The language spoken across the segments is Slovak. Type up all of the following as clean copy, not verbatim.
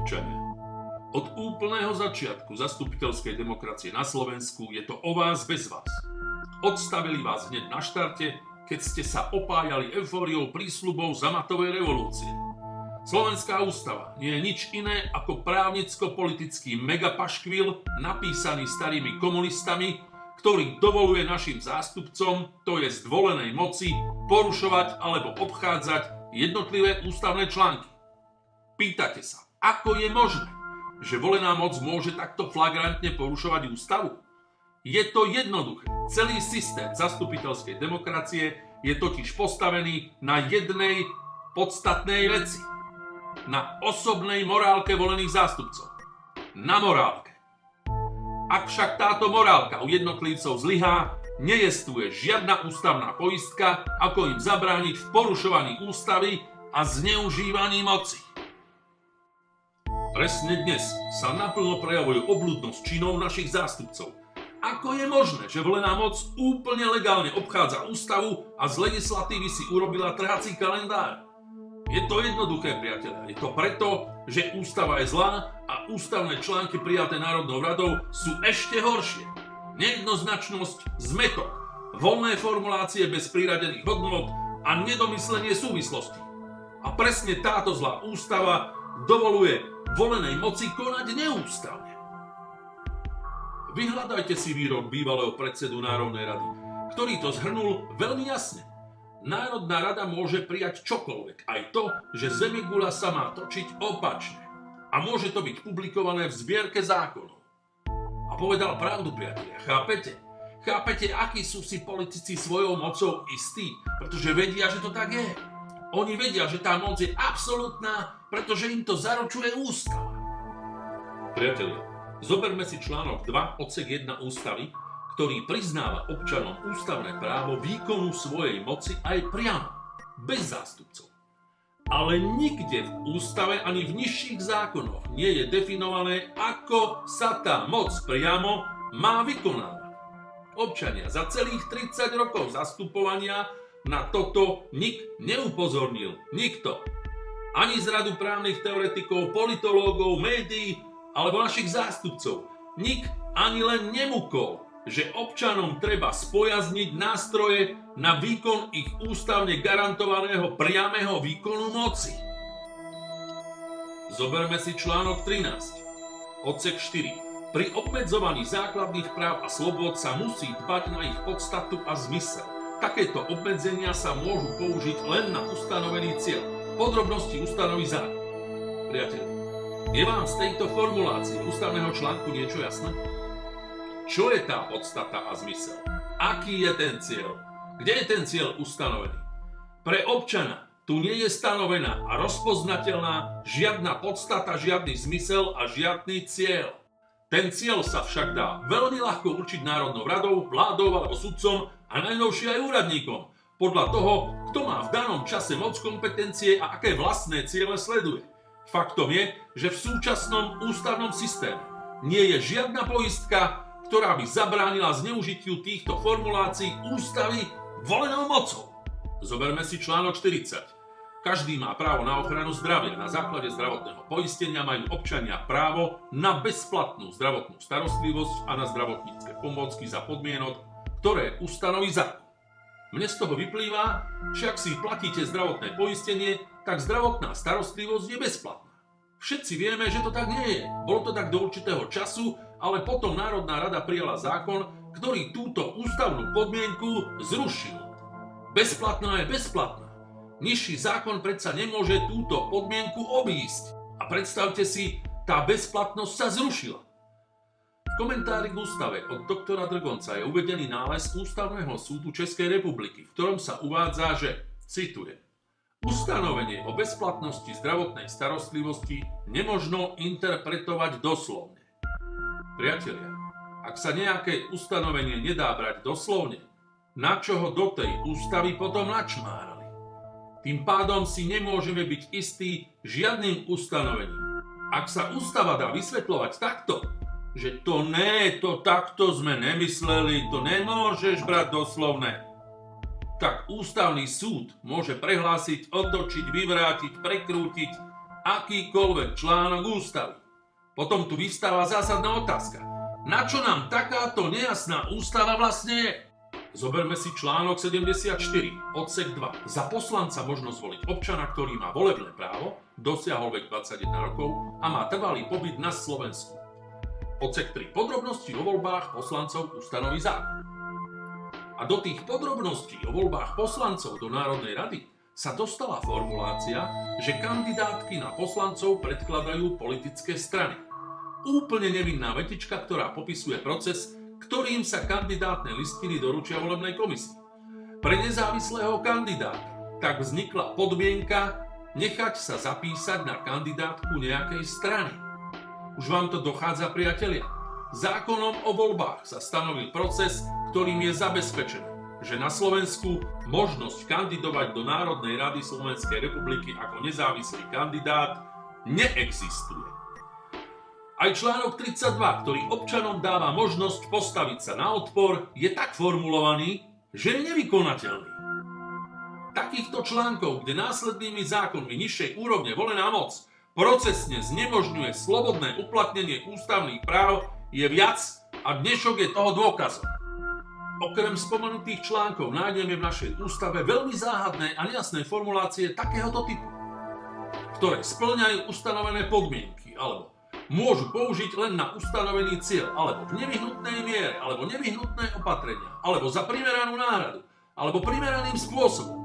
občania, od úplného začiatku zastupiteľskej demokracie na Slovensku je to o vás bez vás. Odstavili vás hneď na štarte, keď ste sa opájali eufóriou prísľubov zamatovej revolúcie. Slovenská ústava nie je nič iné ako právnicko-politický megapaškvil napísaný starými komunistami, ktorý dovoluje našim zástupcom, to je zvolenej moci, porušovať alebo obchádzať jednotlivé ústavné články. Pýtate sa, ako je možné, že volená moc môže takto flagrantne porušovať ústavu? Je to jednoduché. Celý systém zastupiteľskej demokracie je totiž postavený na jednej podstatnej veci. Na osobnej morálke volených zástupcov. Na morálke. Ak však táto morálka u jednotlivcov zlyhá, nejestvuje žiadna ústavná poistka, ako im zabrániť v porušovaní ústavy a zneužívaní moci. Presne dnes sa naplno prejavujú obľudnosť činov našich zástupcov. Ako je možné, že volená moc úplne legálne obchádza ústavu a z legislatívy si urobila trhací kalendár? Je to jednoduché, priatelia. Je to preto, že ústava je zlá a ústavné články prijaté Národnou radou sú ešte horšie. Nejednoznačnosť, zmätok, voľné formulácie bez priradených hodnôt a nedomyslenie súvislostí. A presne táto zlá ústava dovoluje volenej moci konať neústavne. Vyhľadajte si výrok bývalého predsedu Národnej rady, ktorý to zhrnul veľmi jasne. Národná rada môže prijať čokoľvek, aj to, že zemegula sa má točiť opačne. A môže to byť publikované v zbierke zákonov. A povedal pravdu, priatelia, chápete? Chápete, akí sú si politici svojou mocou istí, pretože vedia, že to tak je. Oni vedia, že tá moc je absolútna, pretože im to zaručuje ústava. Priatelia, zoberme si článok 2 odsek 1 ústavy, ktorý priznáva občanom ústavné právo výkonu svojej moci aj priamo, bez zástupcov. Ale nikde v ústave ani v nižších zákonoch nie je definované, ako sa tá moc priamo má vykonávať. Občania, za celých 30 rokov zastupovania na toto nik neupozornil. Nikto. Ani z radu právnych teoretikov, politológov, médií alebo našich zástupcov. Nik ani len nemukol, že občanom treba spojazniť nástroje na výkon ich ústavne garantovaného priameho výkonu moci. Zoberme si článok 13, odsek 4. Pri obmedzovaní základných práv a slobôd sa musí dbať na ich podstatu a zmysel. Takéto obmedzenia sa môžu použiť len na ustanovený cieľ. Podrobnosti ustanoví zákon. Priatelia, je vám z tejto formulácie ústavného článku niečo jasné? Čo je tá podstata a zmysel? Aký je ten cieľ? Kde je ten cieľ ustanovený? Pre občana tu nie je stanovená a rozpoznateľná žiadna podstata, žiadny zmysel a žiadny cieľ. Ten cieľ sa však dá veľmi ľahko určiť Národnou radou, vládou alebo sudcom a najnovšie aj úradníkom, podľa toho, kto má v danom čase moc, kompetencie a aké vlastné ciele sleduje. Faktom je, že v súčasnom ústavnom systéme nie je žiadna poistka, ktorá by zabránila zneužitiu týchto formulácií ústavy volenou mocou. Zoberme si článok 40. Každý má právo na ochranu zdravia. Na základe zdravotného poistenia majú občania právo na bezplatnú zdravotnú starostlivosť a na zdravotnícke pomôcky za podmienok, ktoré ustanoví zákon. Mne z toho vyplýva, že ak si platíte zdravotné poistenie, tak zdravotná starostlivosť je bezplatná. Všetci vieme, že to tak nie je. Bolo to tak do určitého času, ale potom Národná rada prijala zákon, ktorý túto ústavnú podmienku zrušil. Bezplatná je bezplatná. Nižší zákon predsa nemôže túto podmienku obísť. A predstavte si, tá bezplatnosť sa zrušila. V komentári k ústave od doktora Drgonca je uvedený nález Ústavného súdu Českej republiky, v ktorom sa uvádza, že, citujem, ustanovenie o bezplatnosti zdravotnej starostlivosti nemožno interpretovať doslovne. Priatelia, ak sa nejaké ustanovenie nedá brať doslovne, na čo ho do tej ústavy potom načmárali? Tým pádom si nemôžeme byť istí žiadnym ustanovením. Ak sa ústava dá vysvetľovať takto, že to takto sme nemysleli, to nemôžeš brať doslovne, tak ústavný súd môže prehlásiť, otočiť, vyvrátiť, prekrútiť akýkoľvek článok ústavy. Potom tu vyvstáva zásadná otázka. Na čo nám takáto nejasná ústava vlastne je? Zoberme si článok 74, odsek 2. Za poslanca možno zvoliť občana, ktorý má volebné právo, dosiahol vek 21 rokov a má trvalý pobyt na Slovensku. Odsek 3. Podrobnosti o voľbách poslancov ustanoví zákon. A do tých podrobností o voľbách poslancov do Národnej rady sa dostala formulácia, že kandidátky na poslancov predkladajú politické strany. Úplne nevinná vetička, ktorá popisuje proces, ktorým sa kandidátne listiny doručia volebnej komisii. Pre nezávislého kandidáta tak vznikla podmienka nechať sa zapísať na kandidátku nejakej strany. Už vám to dochádza, priatelia. Zákonom o voľbách sa stanovil proces, ktorým je zabezpečené, že na Slovensku možnosť kandidovať do Národnej rady Slovenskej republiky ako nezávislý kandidát neexistuje. Aj článok 32, ktorý občanom dáva možnosť postaviť sa na odpor, je tak formulovaný, že je nevykonateľný. Takýchto článkov, kde následnými zákonmi nižšej úrovne volená moc procesne znemožňuje slobodné uplatnenie ústavných práv, je viac a dnešok je toho dôkazom. Okrem spomenutých článkov nájdeme v našej ústave veľmi záhadné a nejasné formulácie takéhoto typu, ktoré spĺňajú ustanovené podmienky alebo môžu použiť len na ustanovený cieľ, alebo v nevyhnutnej miere, alebo nevyhnutné opatrenia, alebo za primeranú náhradu, alebo primeraným spôsobom.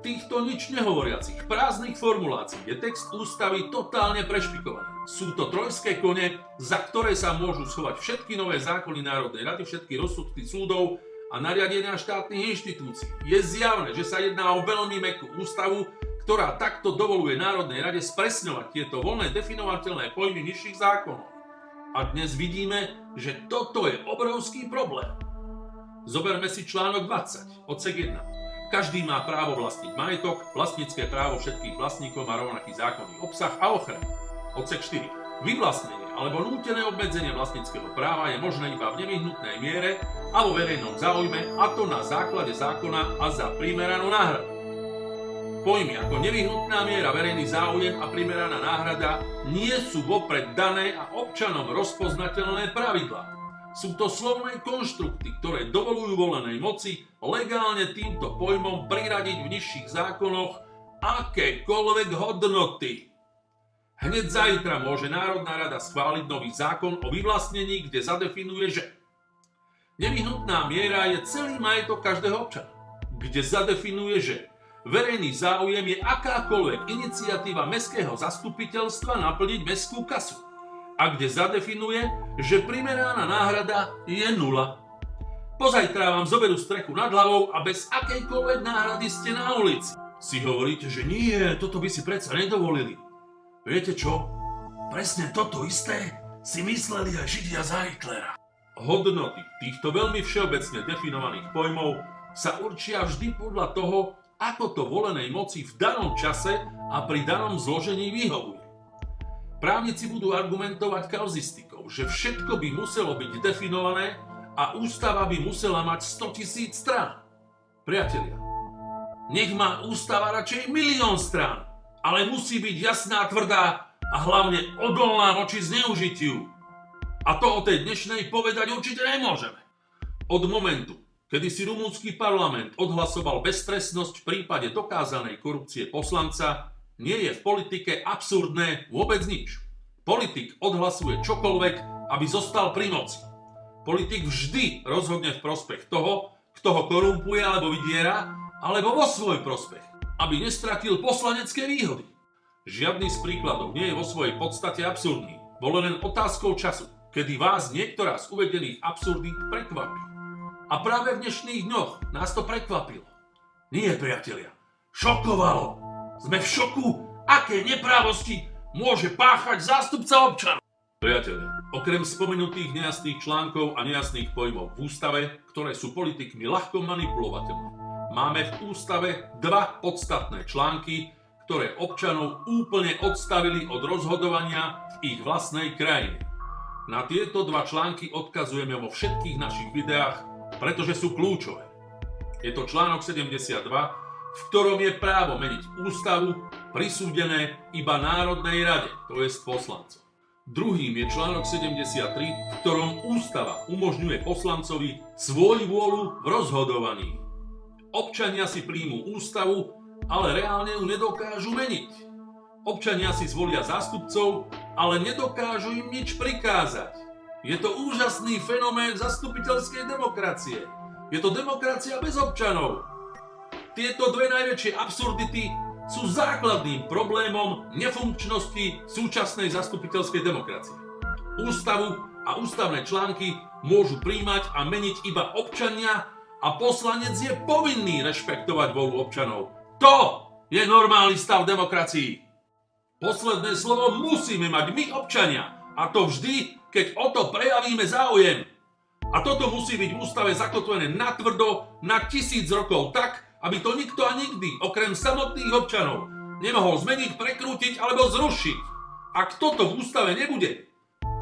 Týchto nič nehovoriacich prázdnych formulácií je text ústavy totálne prešpikovaný. Sú to trojské kone, za ktoré sa môžu schovať všetky nové zákony Národnej rady, všetky rozsudky súdov a nariadenia štátnych inštitúcií. Je zjavné, že sa jedná o veľmi mäkkú ústavu, ktorá takto dovoluje Národnej rade spresňovať tieto voľné definovateľné pojmy nižších zákonov. A dnes vidíme, že toto je obrovský problém. Zoberme si článok 20, odsek 1. Každý má právo vlastniť majetok, vlastnícke právo všetkých vlastníkov má rovnaký zákonný obsah a ochranu. Odsek 4. Vyvlastnenie alebo nútené obmedzenie vlastníckeho práva je možné iba v nevyhnutnej miere a vo verejnom záujme, a to na základe zákona a za primeranú náhradu. Pojmy ako nevyhnutná miera, verejný záujem a primeraná náhrada nie sú vopred dané a občanom rozpoznateľné pravidlá. Sú to slovné konštrukty, ktoré dovolujú volenej moci legálne týmto pojmom priradiť v nižších zákonoch akékoľvek hodnoty. Hneď zajtra môže Národná rada schváliť nový zákon o vyvlastnení, kde zadefinuje, že nevyhnutná miera je celý majetok každého občana, kde zadefinuje, že verejný záujem je akákoľvek iniciatíva mestského zastupiteľstva naplniť mestskú kasu a kde zadefinuje, že primeraná náhrada je nula. Pozajtra vám zoberú strechu nad hlavou a bez akejkoľvek náhrady ste na ulici. Si hovoríte, že nie, toto by si predsa nedovolili. Viete čo? Presne toto isté si mysleli aj Židia za Hitlera. Hodnoty týchto veľmi všeobecne definovaných pojmov sa určia vždy podľa toho, ako to volenej moci v danom čase a pri danom zložení vyhovuje. Právnici budú argumentovať kauzistikou, že všetko by muselo byť definované a ústava by musela mať 100 000 strán. Priatelia, nech má ústava radšej 1 000 000 strán, ale musí byť jasná, tvrdá a hlavne odolná voči zneužitiu. A to o tej dnešnej povedať určite nemôžeme. Od momentu, kedy si rumúnsky parlament odhlasoval beztrestnosť v prípade dokázanej korupcie poslanca, nie je v politike absurdné vôbec nič. Politik odhlasuje čokoľvek, aby zostal pri moci. Politik vždy rozhodne v prospech toho, kto ho korumpuje alebo vydiera, alebo vo svoj prospech, aby nestratil poslanecké výhody. Žiadny z príkladov nie je vo svojej podstate absurdný. Bolo len otázkou času, kedy vás niektorá z uvedených absurdít prekvapí. A práve v dnešných dňoch nás to prekvapilo. Nie, priatelia, šokovalo. Sme v šoku, aké neprávosti môže páchať zástupca občanov. Priatelia, okrem spomenutých nejasných článkov a nejasných pojmov v ústave, ktoré sú politikmi ľahko manipulovateľné, máme v ústave dva podstatné články, ktoré občanov úplne odstavili od rozhodovania v ich vlastnej krajine. Na tieto dva články odkazujeme vo všetkých našich videách, pretože sú kľúčové. Je to článok 72, v ktorom je právo meniť ústavu prisúdené iba Národnej rade, to jest poslancom. Druhým je článok 73, v ktorom ústava umožňuje poslancovi svojvôľu v rozhodovaní. Občania si príjmú ústavu, ale reálne ju nedokážu meniť. Občania si zvolia zástupcov, ale nedokážu im nič prikázať. Je to úžasný fenomén zastupiteľskej demokracie. Je to demokracia bez občanov. Tieto dve najväčšie absurdity sú základným problémom nefunkčnosti súčasnej zastupiteľskej demokracie. Ústavu a ústavné články môžu prijímať a meniť iba občania a poslanec je povinný rešpektovať vôľu občanov. To je normálny stav demokracii. Posledné slovo musíme mať my občania, a to vždy, keď o to prejavíme záujem. A toto musí byť v ústave zakotvené natvrdo na 1000 rokov tak, aby to nikto a nikdy, okrem samotných občanov, nemohol zmeniť, prekrútiť alebo zrušiť. Ak toto v ústave nebude,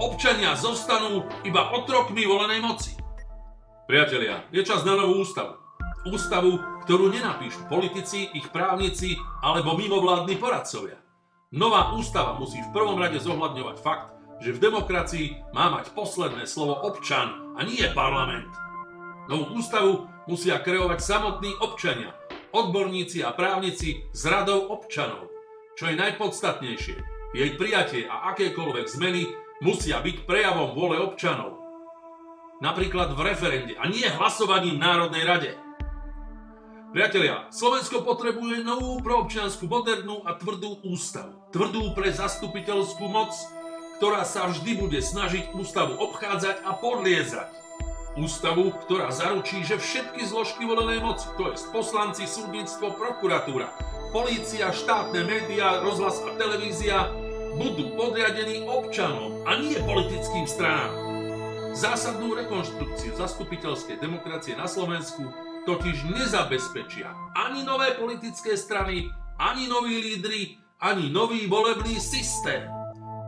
občania zostanú iba otrokmi volenej moci. Priatelia, je čas na novú ústavu. Ústavu, ktorú nenapíšu politici, ich právnici alebo mimovládni poradcovia. Nová ústava musí v prvom rade zohľadňovať fakt, že v demokracii má mať posledné slovo občan a nie parlament. Novú ústavu musia kreovať samotní občania, odborníci a právnici s radou občanov. Čo je najpodstatnejšie, jej prijatie a akékoľvek zmeny musia byť prejavom vôle občanov. Napríklad v referende a nie hlasovaním v Národnej rade. Priatelia, Slovensko potrebuje novú proobčiansku, modernú a tvrdú ústavu. Tvrdú pre zastupiteľskú moc, ktorá sa vždy bude snažiť ústavu obchádzať a podliezať. Ústavu, ktorá zaručí, že všetky zložky volenej moci, to jest poslanci, súdnictvo, prokuratúra, polícia, štátne médiá, rozhlas a televízia, budú podriadení občanom a nie politickým stranám. Zásadnú rekonštrukciu zastupiteľskej demokracie na Slovensku totiž nezabezpečia ani nové politické strany, ani noví lídri, ani nový volebný systém.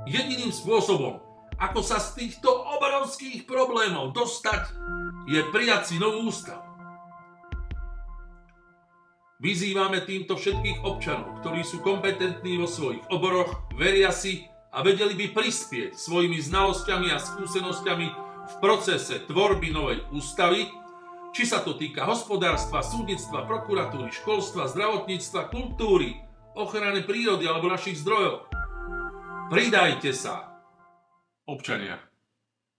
Jediným spôsobom, ako sa z týchto obrovských problémov dostať, je prijať si novú ústavu. Vyzývame týmto všetkých občanov, ktorí sú kompetentní vo svojich oboroch, veria si a vedeli by prispieť svojimi znalosťami a skúsenosťami v procese tvorby novej ústavy, či sa to týka hospodárstva, súdnictva, prokuratúry, školstva, zdravotníctva, kultúry, ochrany prírody alebo našich zdrojov. Pridajte sa! Občania,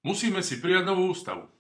musíme si prijať novú ústavu.